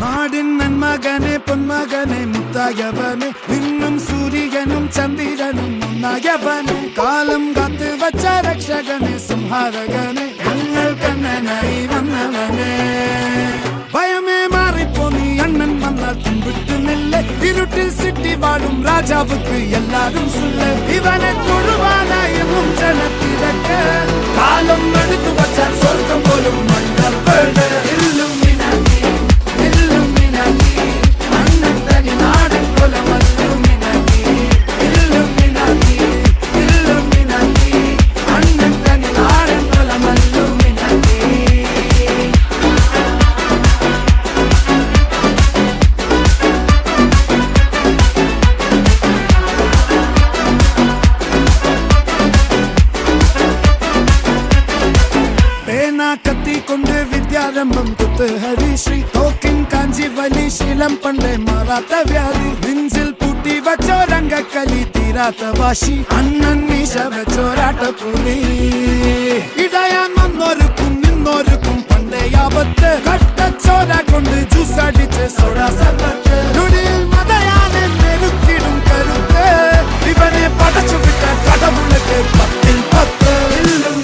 நாடின் நன்மகனே பொன்மகனே முத்தாயவனே இன்னும் சூரியனும் சந்திரனும் முன்னாயவனே காலம் காத்து வச்ச ரக்ஷகனே சிம்ஹாரகனே எங்கள் கண்ணனாய் வந்தவனே பயமே மாறிப்போ நீ அண்ணன் மன்னால் தும்பிட்டு நெல்ல இருட்டில் சிட்டி வாழும் ராஜாவுக்கு எல்லாரும் சொல்ல இவனை தொழுவான என்னும் ஜனத்திறக்க காலம் எடுத்து வச்சார் சொர்க்கம் போலும் மன்னர் இல்லும் கத்தி கொண்டு வித்யாரம்பம் குத்து ஹரிஸ்ரீ தோக்கின் காஞ்சி வலி சீலம் பண்டை மாறாத்த வியாதி நெஞ்சில் பூட்டி வச்சோ ரங்க கலி தீராத்த வாசி அண்ணன் மீச வச்சோராட்ட புலி இடையான் வந்தோருக்கும் நின்னோருக்கும் பண்டை ஆபத்து கட்ட சோரா கொண்டு ஜூஸ் அடிச்சு சோடா சர்பத்து நுடியில் மதையான நெருக்கிடும் கருத்து இவனே படைச்சு விட்ட கடவுளுக்கு 10 இல்லும்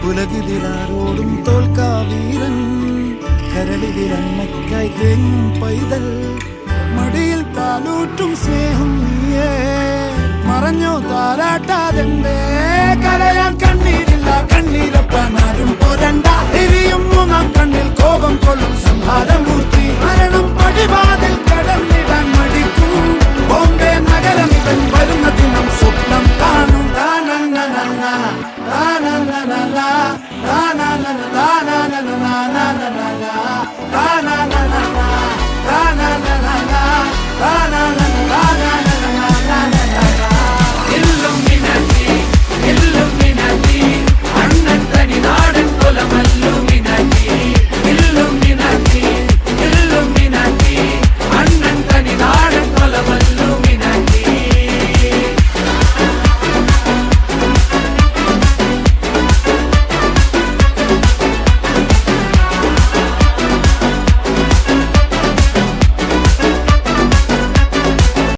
ഉലകിതിലാരോടും തോൽക്കാവീരൻ കരളിതിരണ്ണക്കായി തേങ്ങും പൈതൽ മടിയിൽ പാലൂട്ടും സ്നേഹം നീയേ മറഞ്ഞോ താരാട്ടാതെന്തേ കരയാൻ കണ്ണീരില്ല കണ്ണീരപ്പാനാരും പോരണ്ട എരിയും മൂന്നാം കണ്ണിൽ കോപം കൊള്ളും സംഹാരമൂർത്തി മരണം പടിവാതിൽ കടന്നിടാൻ മടിക്കും ബോംബെ നഗരം ഇവൻ